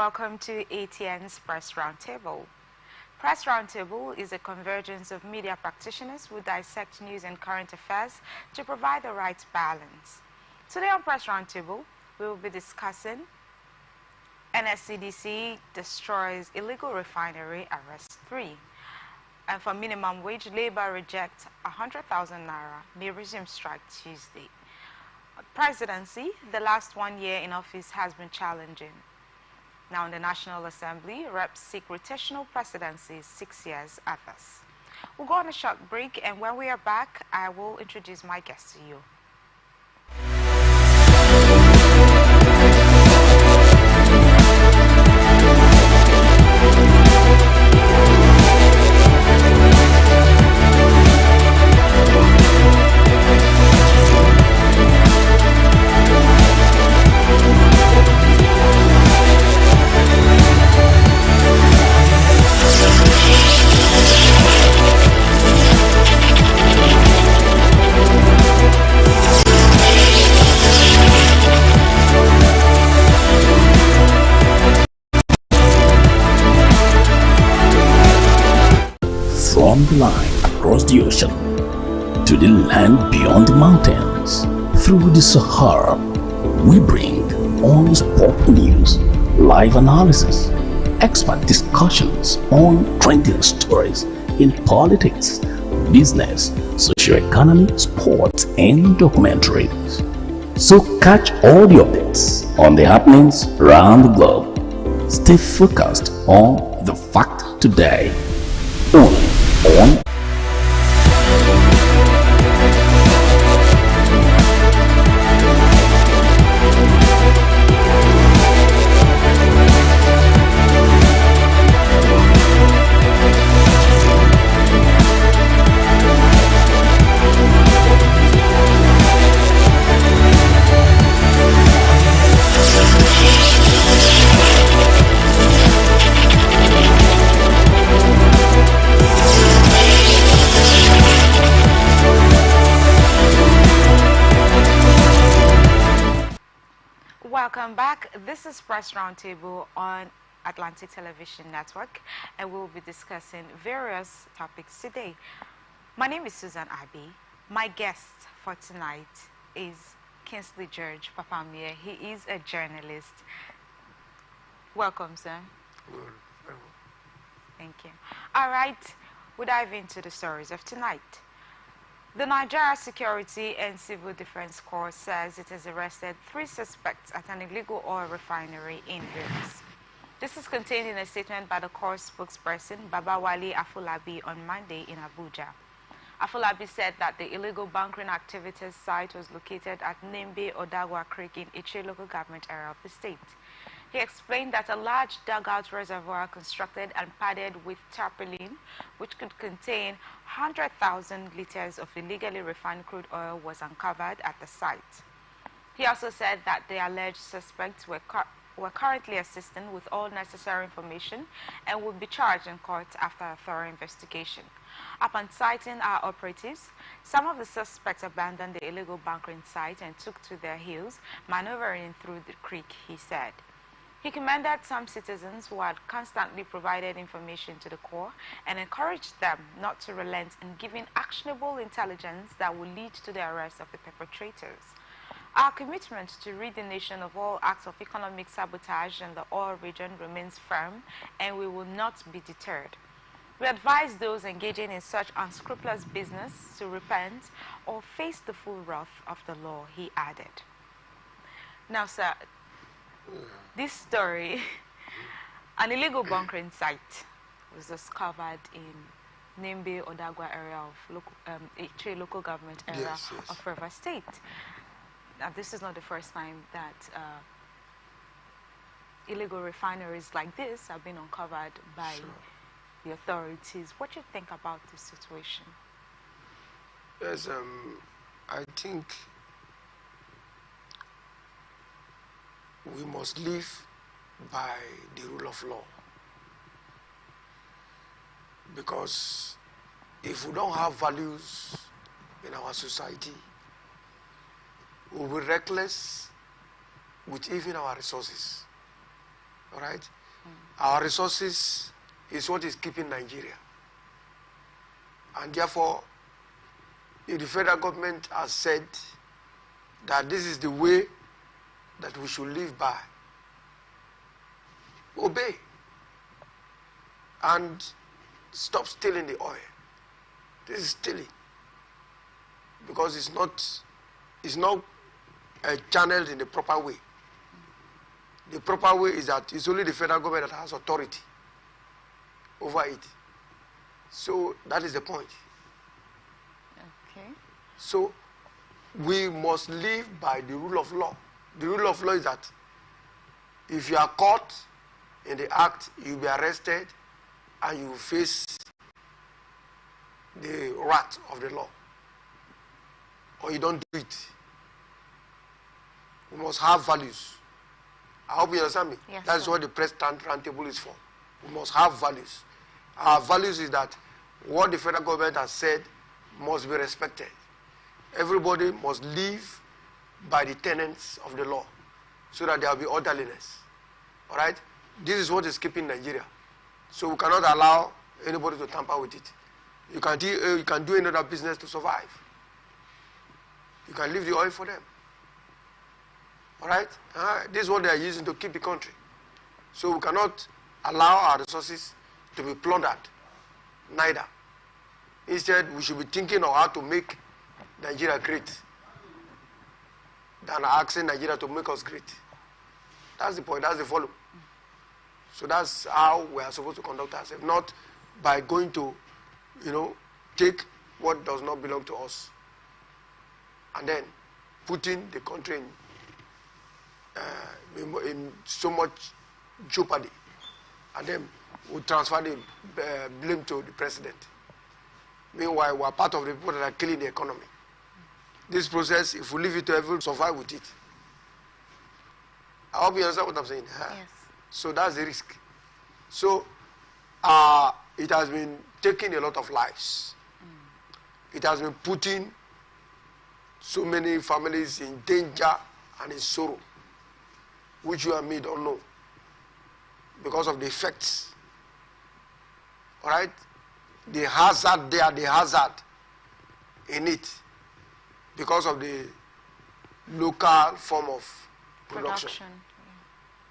welcome to ATN's Press Roundtable. Press Roundtable is a convergence of media practitioners who dissect news and current affairs to provide the right balance. Today on Press Roundtable, we will be discussing NSCDC destroys illegal refinery, arrest 3. And for minimum wage, Labour rejects 100,000 naira, may resume strike Tuesday. Presidency, the last 1 year in office has been challenging. Now in the National Assembly, reps seek rotational presidencies 6 years others. We'll go on a short break, and when we are back, I will introduce my guest to you. From the line across the ocean to the land beyond the mountains, through the Sahara, we bring on-spot news, live analysis, expert discussions on trending stories in politics, business, socio-economy, sports, and documentaries. So catch all the updates on the happenings around the globe. Stay focused on the fact today. Only on Welcome back. This is Press Roundtable on Atlantic Television Network, and we'll be discussing various topics today. My name is Susan Abbey. My guest for tonight is Kingsley George Papamie. He is a journalist. Welcome, sir. Good. Thank you. All right, we'll dive into the stories of tonight. The Nigeria Security and Civil Defense Corps says it has arrested 3 suspects at an illegal oil refinery in Rivers. This is contained in a statement by the Corps spokesperson, Babawale Afolabi, on Monday in Abuja. Afolabi said that the illegal bunkering activities site was located at Nembe Odagwa Creek in Iche local government area of the state. He explained that a large dugout reservoir constructed and padded with tarpaulin, which could contain 100,000 liters of illegally refined crude oil, was uncovered at the site. He also said that the alleged suspects were currently assisting with all necessary information and would be charged in court after a thorough investigation. Upon citing our operatives, some of the suspects abandoned the illegal bunkering site and took to their heels, maneuvering through the creek, he said. He commended some citizens who had constantly provided information to the Corps and encouraged them not to relent in giving actionable intelligence that will lead to the arrest of the perpetrators. Our commitment to rid the nation of all acts of economic sabotage in the oil region remains firm, and we will not be deterred. We advise those engaging in such unscrupulous business to repent or face the full wrath of the law, he added. Now, sir, this story, an illegal bunkering site was discovered in Nembe Odagwa area of Iche local government area of Rivers State. Now, this is not the first time that illegal refineries like this have been uncovered by the authorities. What do you think about this situation? Yes, I think we must live by the rule of law, because if we don't have values in our society, we will be reckless with even our resources. All right? Our resources is what is keeping Nigeria. And therefore, if the federal government has said that this is the way that we should live by, obey. And stop stealing the oil. This is stealing. Because it's not channeled in the proper way. The proper way is that it's only the federal government that has authority over it. So that is the point. Okay. So we must live by the rule of law. The rule of law is that if you are caught in the act, you'll be arrested and you will face the wrath of the law. Or you don't do it. We must have values. I hope you understand me. Yes, That's sir. what the press roundtable is for. We must have values. Our values is that what the federal government has said must be respected. Everybody must live by the tenets of the law so that there will be orderliness. All right? This is what is keeping Nigeria. So we cannot allow anybody to tamper with it. You can do another business to survive. You can leave the oil for them. All right? This is what they are using to keep the country. So we cannot allow our resources to be plundered. Neither. Instead, we should be thinking of how to make Nigeria great than asking Nigeria to make us great. That's the point. That's the volume. So that's how we are supposed to conduct ourselves. Not by going to, take what does not belong to us and then putting the country in so much jeopardy. And then we transfer the blame to the president. Meanwhile, we are part of the people that are killing the economy. This process, if we leave it to everyone, survive with it. I hope you understand what I'm saying. Yes. So that's the risk. So it has been taking a lot of lives. It has been putting so many families in danger and in sorrow, which you and me don't know, because of the effects. All right? The hazard there, the hazard in it, because of the local form of production.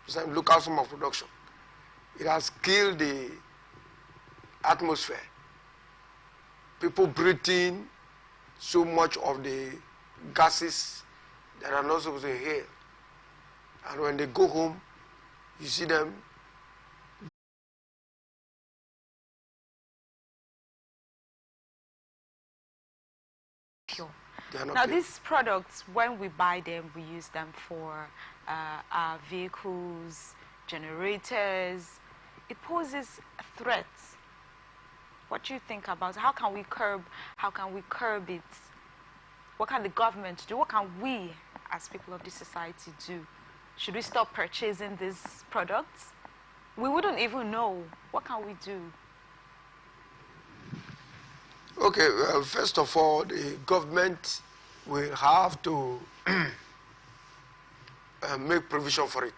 It's a local form of production. It has killed the atmosphere. People breathing so much of the gases that are not supposed to inhale. And when they go home, you see them pure. they are not Now, pure. these products, when we buy them, we use them for our vehicles, generators. It poses threats. What do you think about it? How can we curb it? What can the government do? What can we, as people of this society, do? Should we stop purchasing these products? We wouldn't even know. What can we do? Okay, well, first of all, the government will have to make provision for it.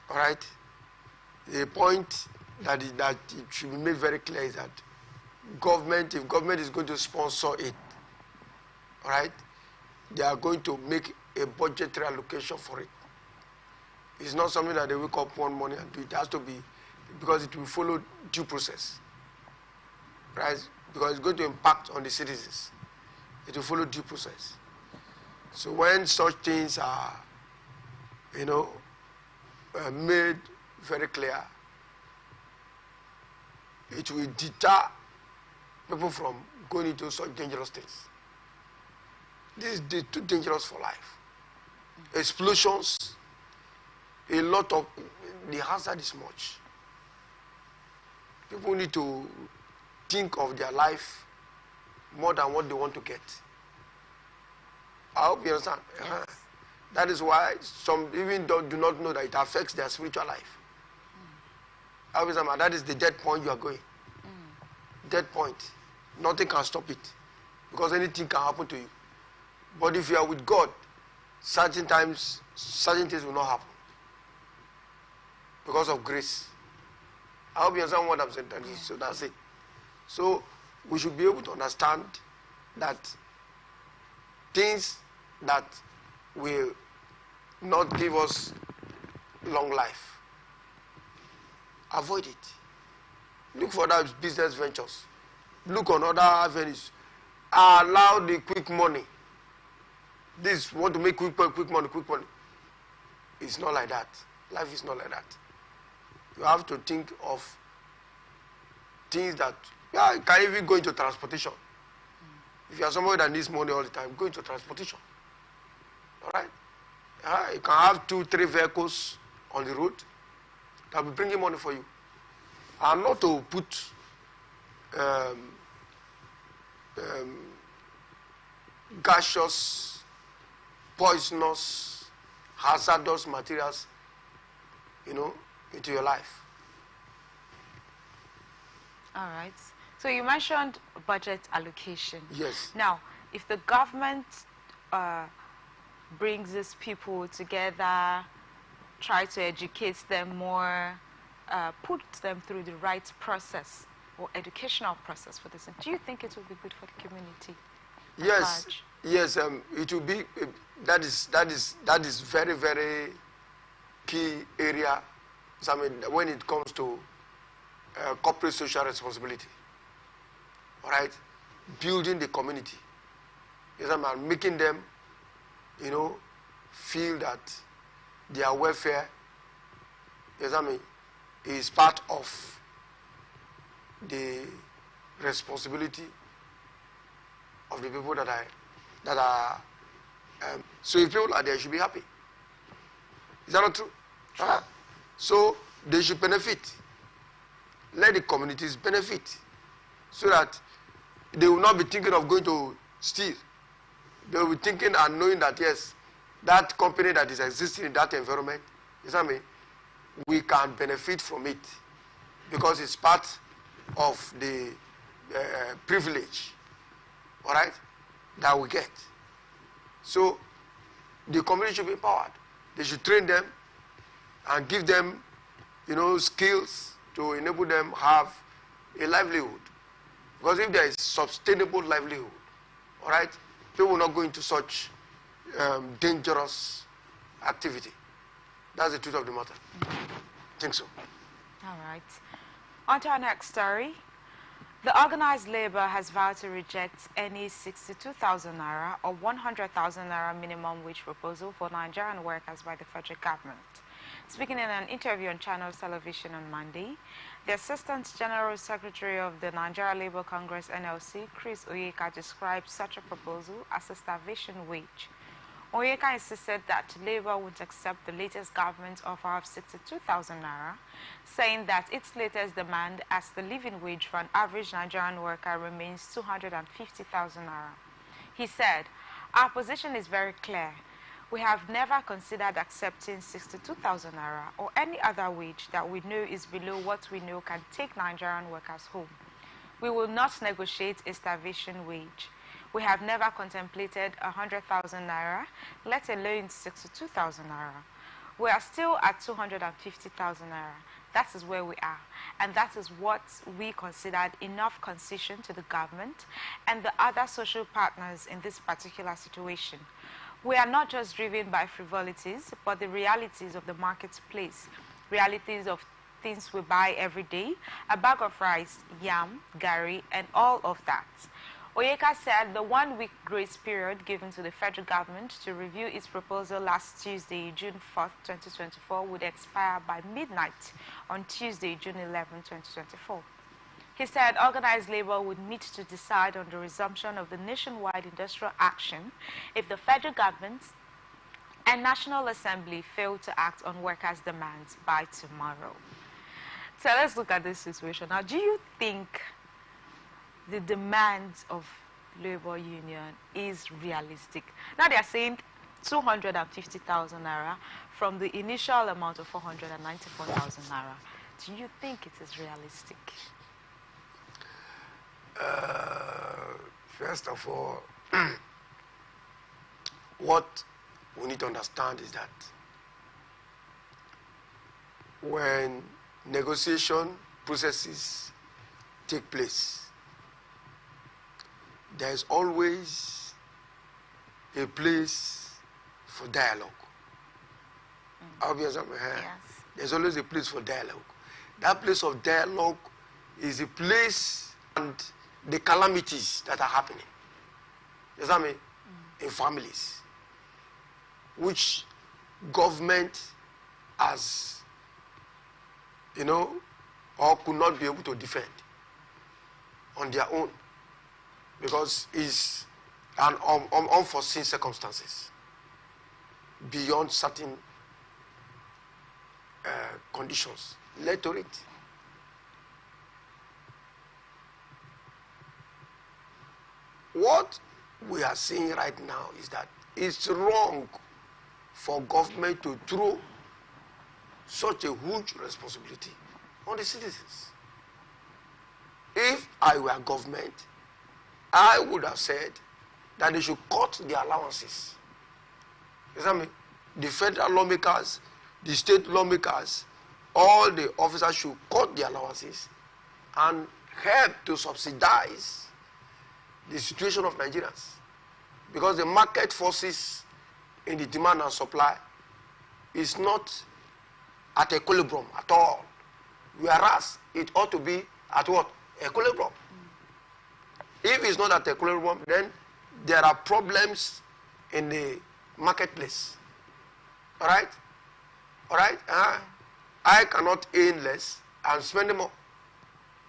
All right? The point that it should be made very clear is that if government is going to sponsor it, all right, they are going to make a budgetary allocation for it. It's not something that they wake up one morning and do. It has to be, because it will follow due process, right? Because it's going to impact on the citizens. It will follow due process. So when such things are, made very clear, it will deter people from going into such dangerous things. This is too dangerous for life. Explosions, a lot of, the hazard is much. People need to think of their life more than what they want to get. I hope you understand. Yes. That is why some even do not know that it affects their spiritual life. I hope you understand. That is the dead point you are going. Dead point. Nothing can stop it, because anything can happen to you. But if you are with God, certain times, certain things will not happen. because of grace. I hope you understand what I'm saying. Yeah. So that's it. So we should be able to understand that things that will not give us long life, avoid it. Look for other business ventures. Look on other avenues. Allow the quick money. This want to make quick money. It's not like that. Life is not like that. You have to think of things that, yeah, you can even go into transportation. If you are somebody that needs money all the time, go into transportation. All right? You can have 2-3 vehicles on the road that will be bringing money for you. And not to put gaseous, poisonous, hazardous materials, into your life. All right. So you mentioned budget allocation. Yes. Now, if the government brings these people together, try to educate them more, put them through the right process or educational process for this, do you think it will be good for the community? Yes. Yes. It will be. That is very, very key area. I mean, when it comes to corporate social responsibility. All right, building the community. Yes, I mean, making them, feel that their welfare, yes, I mean, is part of the responsibility of the people that are. So if people are there, should be happy. Is that not true? Sure. So they should benefit. Let the communities benefit, so that they will not be thinking of going to steal. They will be thinking and knowing that, yes, that company that is existing in that environment, you know what I mean, we can benefit from it because it's part of the privilege, all right, that we get. So the community should be empowered. They should train them and give them, skills to enable them have a livelihood. Because if there is sustainable livelihood, all right, people will not go into such dangerous activity. That's the truth of the matter. I think so. All right. On to our next story. The organized labor has vowed to reject any 62,000 naira or 100,000 naira minimum wage proposal for Nigerian workers by the federal government. Speaking in an interview on Channels Television on Monday, the Assistant General Secretary of the Nigeria Labour Congress NLC, Chris Oyeka, described such a proposal as a starvation wage. Oyeka insisted that Labour would accept the latest government offer of 62,000 naira, saying that its latest demand as the living wage for an average Nigerian worker remains 250,000 naira. He said, "Our position is very clear. We have never considered accepting 62,000 naira or any other wage that we know is below what we know can take Nigerian workers home. We will not negotiate a starvation wage. We have never contemplated 100,000 naira, let alone 62,000 naira. We are still at 250,000 naira. That is where we are. And that is what we considered enough concession to the government and the other social partners in this particular situation. We are not just driven by frivolities, but the realities of the marketplace, realities of things we buy every day, a bag of rice, yam, gari, and all of that." Oyeka said the 1-week grace period given to the federal government to review its proposal last Tuesday, June 4th, 2024, would expire by midnight on Tuesday, June 11th, 2024. He said organized labor would meet to decide on the resumption of the nationwide industrial action if the federal government and National Assembly fail to act on workers' demands by tomorrow. So let's look at this situation. Now, do you think the demands of labor union is realistic? Now they are saying 250,000 naira from the initial amount of 494,000 naira. Do you think it is realistic? First of all, what we need to understand is that when negotiation processes take place, there is always a place for dialogue. Obviously, Yes. there's always a place for dialogue. That place of dialogue is a place and the calamities that are happening. You know what I mean? In families, which government has, you know, or could not be able to defend on their own because it's an unforeseen circumstances beyond certain conditions led to it. What we are seeing right now is that it's wrong for government to throw such a huge responsibility on the citizens. If I were government, I would have said that they should cut the allowances. You know what I mean? The federal lawmakers, the state lawmakers, all the officers should cut the allowances and help to subsidize the situation of Nigerians. Because the market forces in the demand and supply is not at equilibrium at all. Whereas it ought to be at what? Equilibrium. If it's not at equilibrium, then there are problems in the marketplace. All right? All right? I cannot earn less and spend more.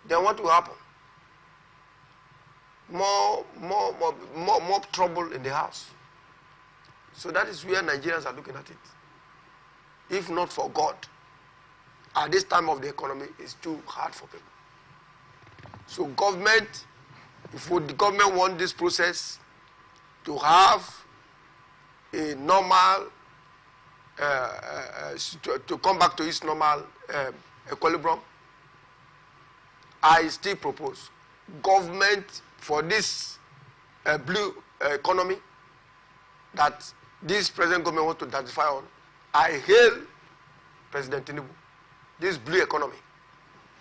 Then what will happen? More trouble in the house. So that is where Nigerians are looking at it. If not for God, at this time of the economy, it's too hard for people. So government, if the government want this process to have a normal, to come back to its normal equilibrium, I still propose government for this blue economy that this present government wants to diversify on. I hail President Tinubu. This blue economy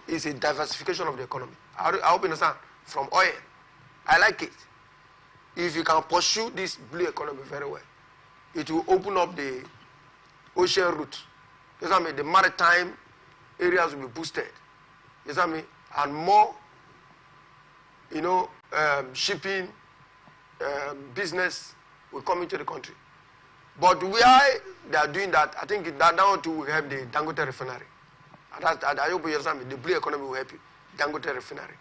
is a diversification of the economy. I hope you understand. From oil, I like it. If you can pursue this blue economy very well, it will open up the ocean route. You know what I mean? The maritime areas will be boosted. You know what I mean? And more, you know, shipping business will come into the country. But where they are doing that, I think that now to help the Dangote refinery. And I hope you understand me. The blue economy will help you. Dangote refinery.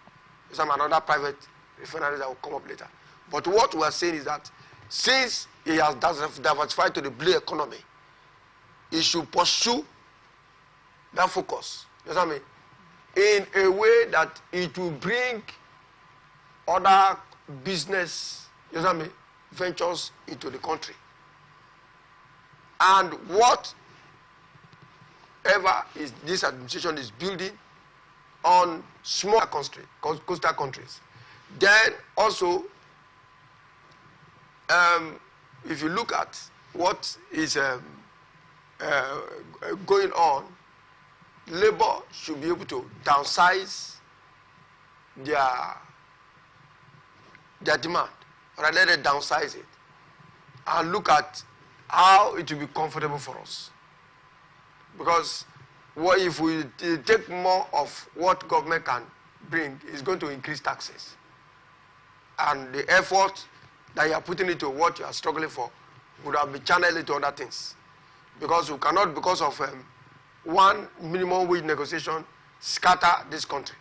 Some another private refineries that will come up later. But what we are saying is that since he has diversified to the blue economy, he should pursue that focus. You know what I mean? In a way that it will bring other business, you know what I mean, ventures into the country. And whatever is this administration is building on smaller countries, coastal countries. Then also, if you look at what is going on, labor should be able to downsize their demand, or let it downsize it, and look at how it will be comfortable for us. Because what if we take more of what government can bring, is going to increase taxes. And the effort that you are putting into what you are struggling for would have been channeled into other things. Because we cannot, because of one minimum wage negotiation, scatter this country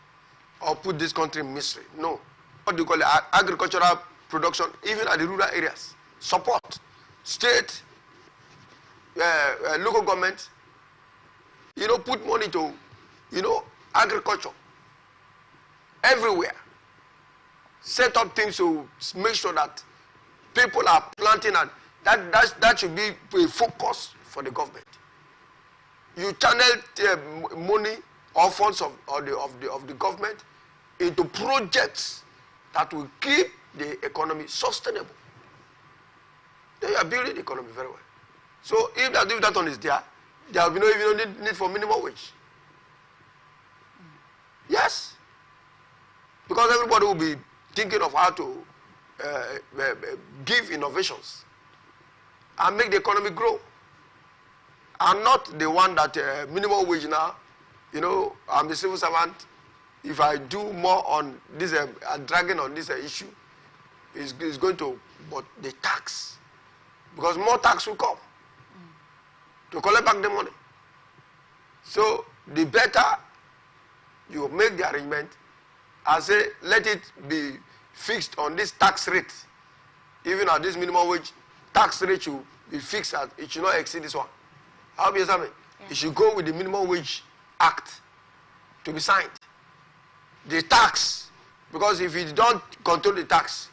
or put this country in misery. No. What do you call it? Agricultural production, even at the rural areas. Support. State, local government, you know, put money to, you know, agriculture everywhere. Set up things to make sure that people are planting, and that should be a focus for the government. You channel money or funds of the government into projects that will keep the economy sustainable. They are building the economy very well. So if that one is there, there will be no need for minimum wage. Yes. Because everybody will be thinking of how to give innovations and make the economy grow. And not the one that minimum wage now, you know, I'm a civil servant. If I do more on this, dragging on this issue, is going to, but the tax, because more tax will come to collect back the money. So the better you make the arrangement, I say let it be fixed on this tax rate. Even at this minimum wage, tax rate should be fixed at, it should not exceed this one. How do you understand me? Yeah. It should go with the minimum wage act to be signed. The tax, because if you don't control the tax,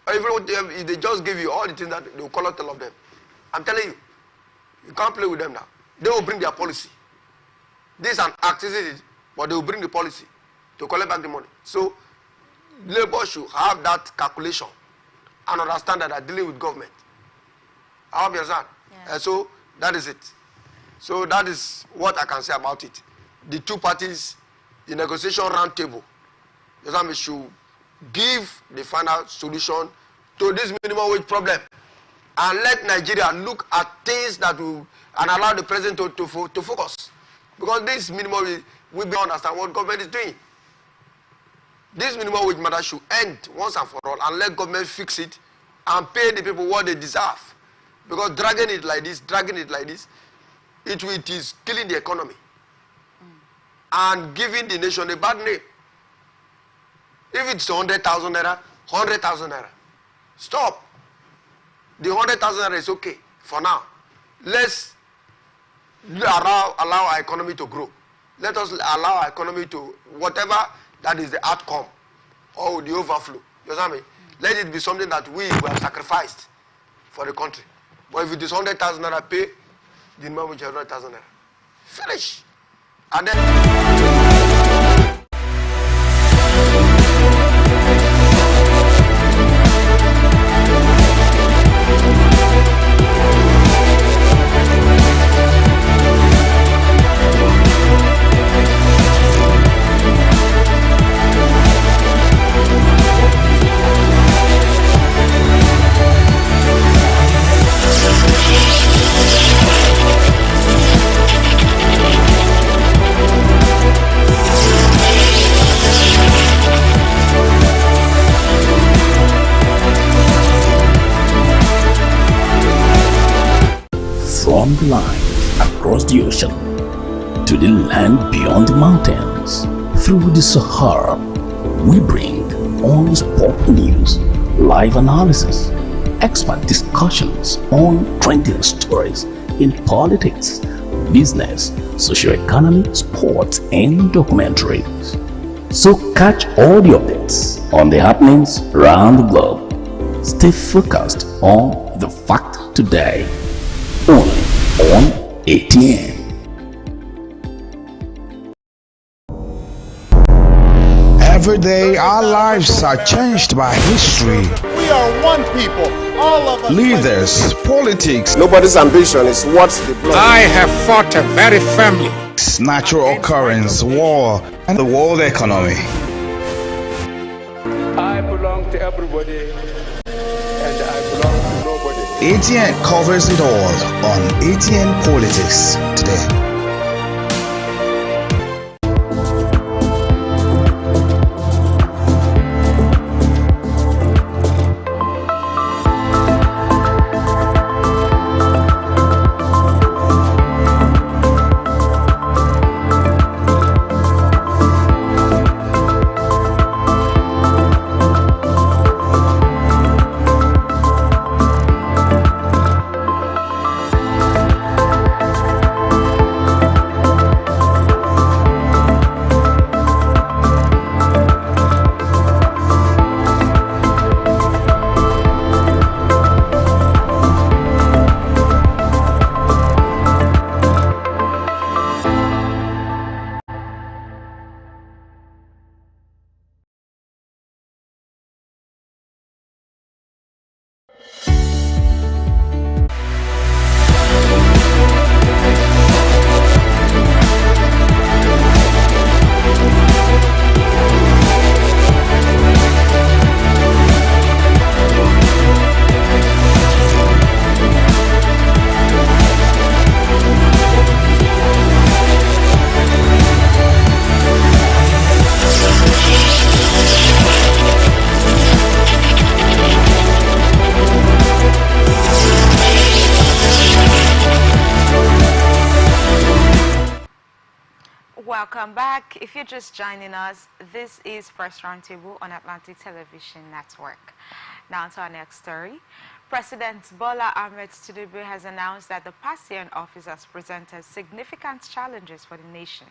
if they just give you all the things that they will collect all of them, I'm telling you, you can't play with them now. They will bring their policy. This is an act, isn't it? But they will bring the policy to collect back the money. So labor should have that calculation and understand that they're dealing with government. I hope you understand. Yeah. And so that is it. So that is what I can say about it. The two parties, the negotiation round table, we should give the final solution to this minimum wage problem and let Nigeria look at things that will and allow the president to focus. Because this minimum wage, we don't understand what government is doing. This minimum wage matter should end once and for all and let government fix it and pay the people what they deserve. Because dragging it like this, it is killing the economy and giving the nation a bad name. If it's 100,000 naira, 100,000 naira. Stop. The 100,000 naira is okay for now. Let's allow our economy to grow. Let us allow our economy to, whatever that is the outcome or the overflow. You understand me? Let it be something that we have sacrificed for the country. But if it is 100,000 naira, pay the minimum wage 100,000 naira. Finish. And then from the line across the ocean to the land beyond the mountains, through the Sahara, we bring on-spot news, live analysis, expert discussions on trending stories in politics, business, socio-economy, sports, and documentaries. So catch all the updates on the happenings around the globe. Stay focused on the fact today. Only on ATN. Every day our lives are changed by history. We are one people, all of us. Leaders, politics. Nobody's ambition is what the blood. I have fought very firmly. Natural occurrence, war, and the world economy. I belong to everybody and I belong to nobody. ATN covers it all on ATN Politics today. Welcome back. If you're just joining us, this is Press Roundtable on Atlantic Television Network. Now to our next story. President Bola Ahmed Tinubu has announced that the past year in office has presented significant challenges for the nation.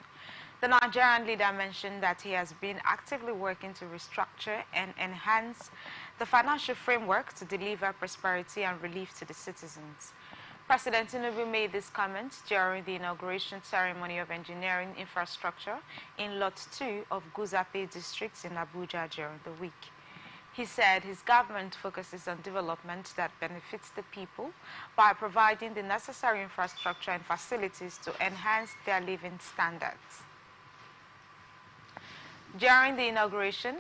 The Nigerian leader mentioned that he has been actively working to restructure and enhance the financial framework to deliver prosperity and relief to the citizens. President Tinubu made this comment during the inauguration ceremony of engineering infrastructure in Lot 2 of Guzape district in Abuja during the week. He said his government focuses on development that benefits the people by providing the necessary infrastructure and facilities to enhance their living standards. During the inauguration,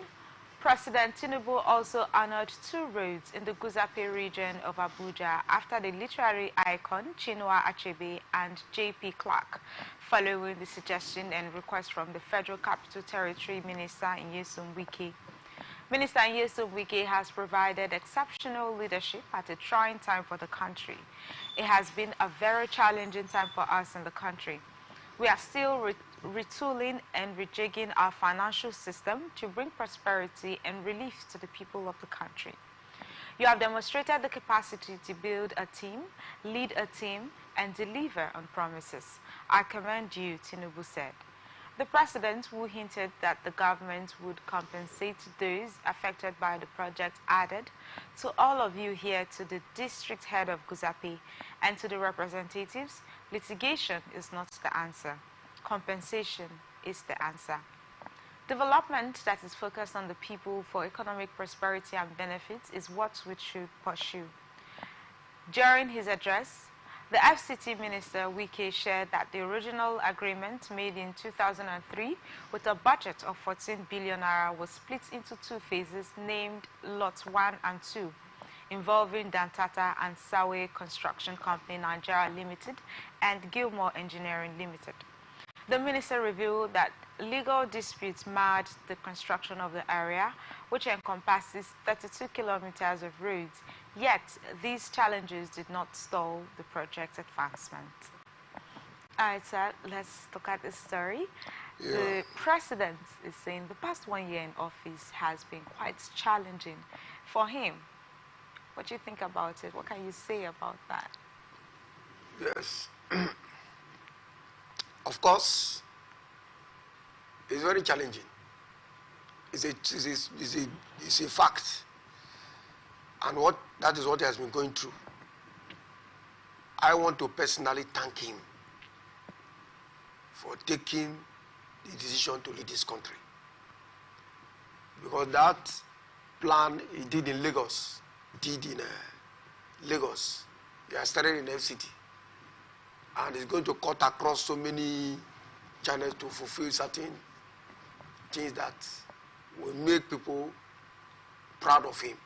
President Tinubu also honored 2 roads in the Guzape region of Abuja after the literary icon Chinua Achebe and J.P. Clark, following the suggestion and request from the Federal Capital Territory Minister Nyesom Wike. Minister Nyesom Wike has provided exceptional leadership at a trying time for the country. It has been a very challenging time for us in the country. We are still retooling and rejigging our financial system to bring prosperity and relief to the people of the country. You have demonstrated the capacity to build a team, lead a team, and deliver on promises. I commend you, Tinubu said. The president, who hinted that the government would compensate those affected by the project, added, "To all of you here, to the district head of Guzape, and to the representatives, litigation is not the answer. Compensation is the answer. Development that is focused on the people for economic prosperity and benefits is what we should pursue." During his address, the FCT Minister Wike shared that the original agreement made in 2003 with a budget of 14 billion naira was split into 2 phases named Lots 1 and 2, involving Dantata and Sawe Construction Company Nigeria Limited and Gilmore Engineering Limited. The minister revealed that legal disputes marred the construction of the area, which encompasses 32 kilometers of roads, yet these challenges did not stall the project's advancement. All right, sir, let's look at this story. Yeah. The president is saying the past 1 year in office has been quite challenging for him. What do you think about it? What can you say about that? Yes. Of course, it's very challenging. It's a fact. And that is what he has been going through. I want to personally thank him for taking the decision to lead this country. Because that plan he did in Lagos, He has started in FCT. And it's going to cut across so many channels to fulfill certain things that will make people proud of him.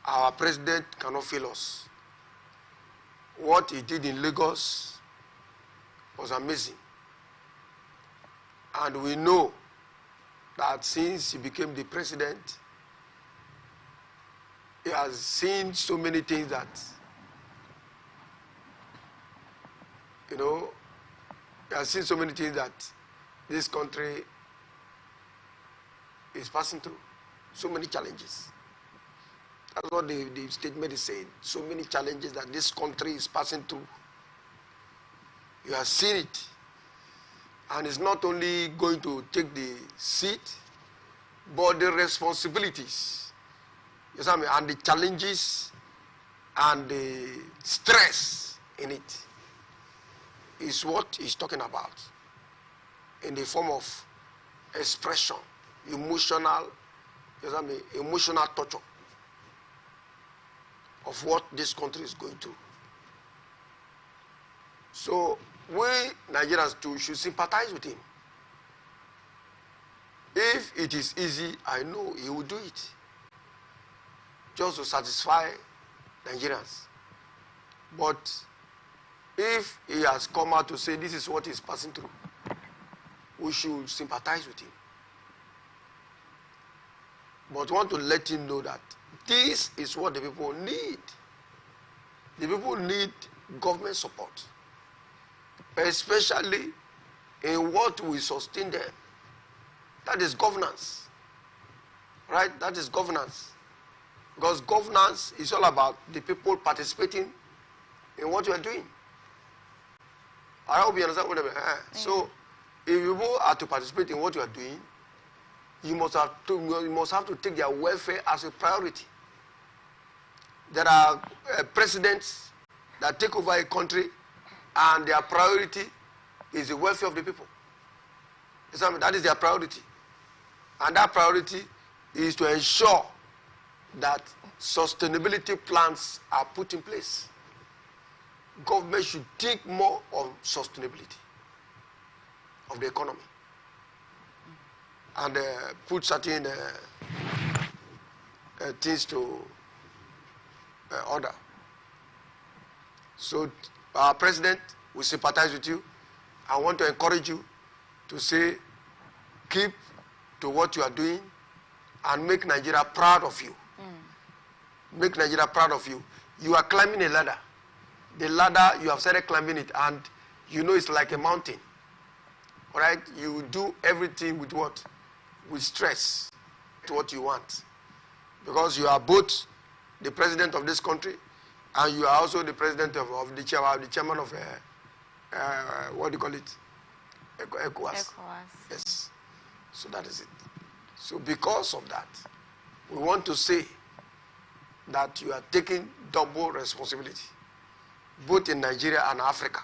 Our president cannot fail us. What he did in Lagos was amazing. And we know that since he became the president, he has seen so many things that, he has seen so many things that this country is passing through. So many challenges. That's what the statement is saying. So many challenges that this country is passing through. You have seen it. And it's not only going to take the seat, but the responsibilities. You see what I mean? And the challenges and the stress in it is what he's talking about in the form of expression, emotional, you know what I mean, emotional torture of what this country is going through. So we Nigerians too should sympathize with him. If it is easy, I know he will do it, just to satisfy Nigerians. But if he has come out to say this is what he's passing through, we should sympathize with him. But want to let him know that this is what the people need. The people need government support, especially in what will sustain them. That is governance. Right? That is governance. Because governance is all about the people participating in what you are doing. I hope you understand what I mean. So, if you are to participate in what you are doing, you must have to take their welfare as a priority. There are presidents that take over a country, and their priority is the welfare of the people. That is their priority. And that priority is to ensure that sustainability plans are put in place. Government should think more on sustainability of the economy and put certain things to order. So, our president will sympathize with you. I want to encourage you to say, keep to what you are doing and make Nigeria proud of you. Make Nigeria proud of you. You are climbing a ladder. The ladder, you have started climbing it, and you know it's like a mountain. All right? You do everything with what? With stress to what you want. Because you are both the president of this country, and you are also the president of the chairman of, what do you call it? ECOWAS. Yes. So that is it. So because of that, we want to say that you are taking double responsibility, both in Nigeria and Africa.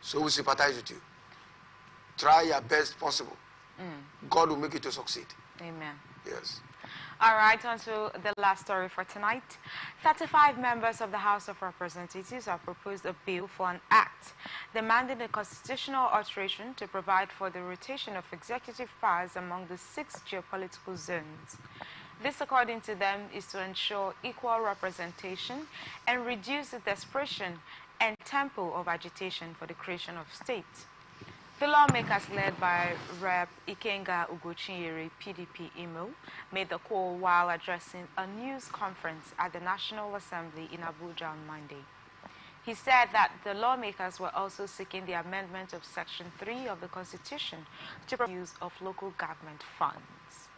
So we sympathize with you. Try your best possible. God will make you to succeed. Amen. Yes. All right, on to the last story for tonight. 35 members of the House of Representatives have proposed a bill for an act demanding a constitutional alteration to provide for the rotation of executive powers among the 6 geopolitical zones. This, according to them, is to ensure equal representation and reduce the desperation and tempo of agitation for the creation of states. The lawmakers, led by Rep. Ikenga Ugochinyere, PDP Imo, made the call while addressing a news conference at the National Assembly in Abuja on Monday. He said that the lawmakers were also seeking the amendment of Section 3 of the Constitution to promote use of local government funds.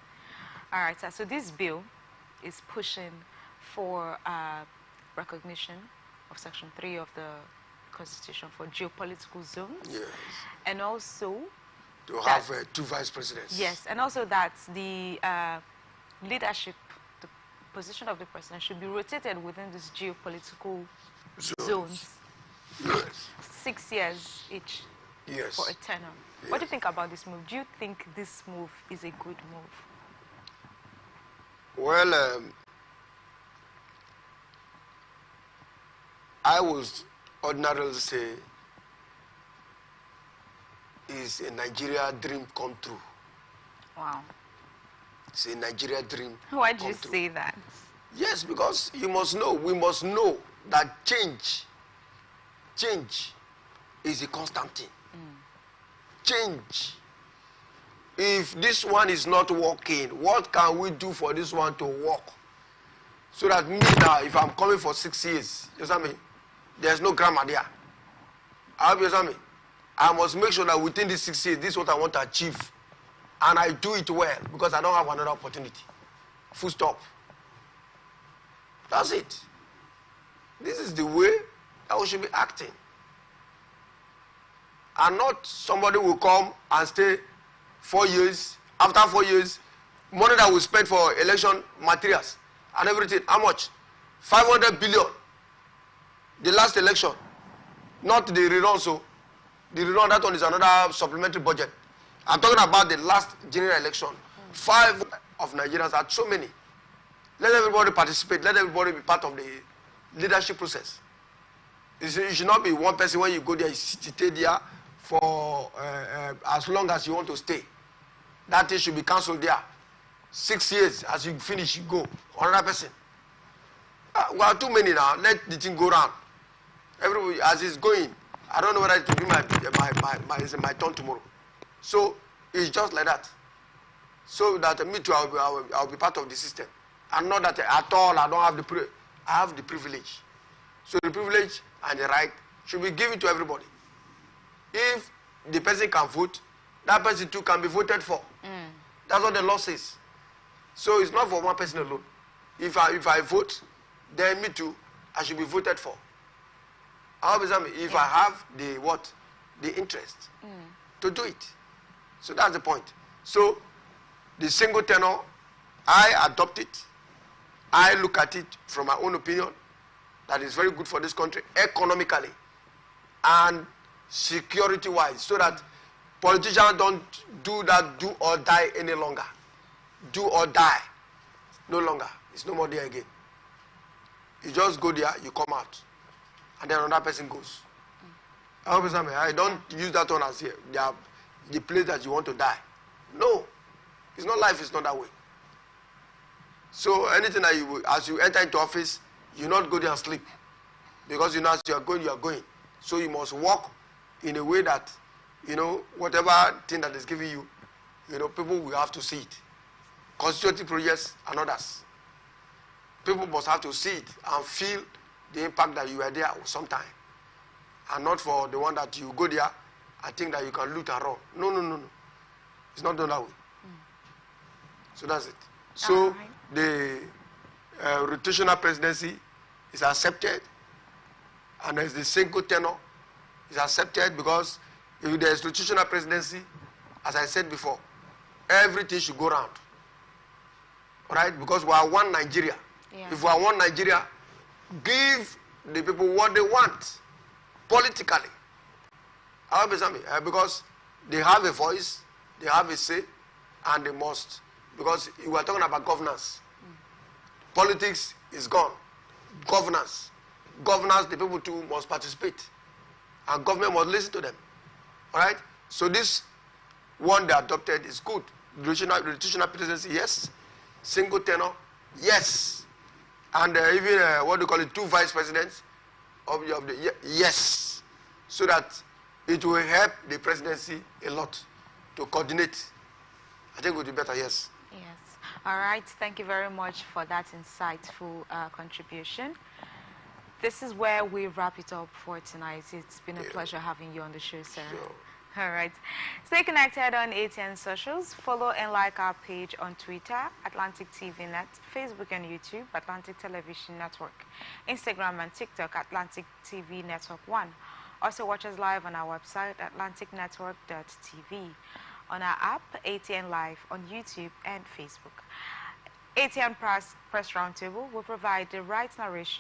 All right, so this bill is pushing for recognition of Section 3 of the Constitution for geopolitical zones. Yes. And also to have 2 vice presidents. Yes, and also that the leadership, the position of the president should be rotated within these geopolitical zones. Yes. 6 years each. Yes. For a tenure. Yes. What do you think about this move? Do you think this move is a good move? Well, I would ordinarily say is a Nigeria dream come true. Wow. It's a Nigeria dream. Why did you say that? Yes, because you must know, we must know that change is a constant thing. Change. If this one is not working, what can we do for this one to work? So that me now, if I'm coming for 6 years, you understand me? There's no grammar there. I hope you understand me. I must make sure that within these 6 years, this is what I want to achieve. And I do it well because I don't have another opportunity. Full stop. That's it. This is the way that we should be acting. And not somebody will come and stay 4 years. After 4 years, money that we spend for election materials and everything, how much? 500 billion. The last election, not the rerun. So the rerun, that one is another supplementary budget. I'm talking about the last general election. 5 of Nigerians had so many. Let everybody participate. Let everybody be part of the leadership process. You should not be one person when you go there, you stay there for as long as you want to stay. That thing should be cancelled there. 6 years, as you finish, you go. Another person. We are too many now. Let the thing go round. Everybody, as it's going, I don't know whether it will be my turn tomorrow. So it's just like that. So that me too, I'll be part of the system. And not that at all I don't have I have the privilege. So the privilege and the right should be given to everybody. If the person can vote, that person too can be voted for. That's what the law says. So it's not for one person alone. If I vote, then me too, I should be voted for. If I have the interest to do it. So that's the point. So the single tenor, I adopt it. I look at it from my own opinion that is very good for this country economically and security-wise, so that politicians don't do that do or die any longer. Do or die. No longer. It's no more there again. You just go there, you come out, and then another person goes. I don't use that one as the place that you want to die. No. It's not life, it's not that way. So anything that as you enter into office, you not go there and sleep. Because you know as you are going. So you must walk in a way that, whatever thing that is giving you, people will have to see it. Constitutive projects and others. People must have to see it and feel the impact that you are there sometime. And not for the one that you go there and think that you can loot and run. No. It's not done that way. So that's it. So the rotational presidency is accepted, and there's the single tenor is accepted, because if there's rotational presidency, as I said before, everything should go round. All right? Because we are one Nigeria. Yeah. If we are one Nigeria, give the people what they want politically. Because they have a voice, they have a say, and they must. Because we are talking about governance. Politics is gone. Governance. Governance, the people too must participate. And government must listen to them. All right? So this one they adopted is good. Rotational presidency, yes. Single tenor, yes. And even, what do you call it, 2 vice presidents of the yes. So that it will help the presidency a lot to coordinate. I think it would be better, yes. Yes. All right. Thank you very much for that insightful contribution. This is where we wrap it up for tonight. It's been a pleasure having you on the show, sir. Sure. All right. Stay connected on ATN socials. Follow and like our page on Twitter, Atlantic TV Net, Facebook and YouTube, Atlantic Television Network, Instagram and TikTok, Atlantic TV Network 1. Also watch us live on our website, atlanticnetwork.tv, on our app, ATN Live, on YouTube and Facebook. ATN Press Roundtable will provide the right narration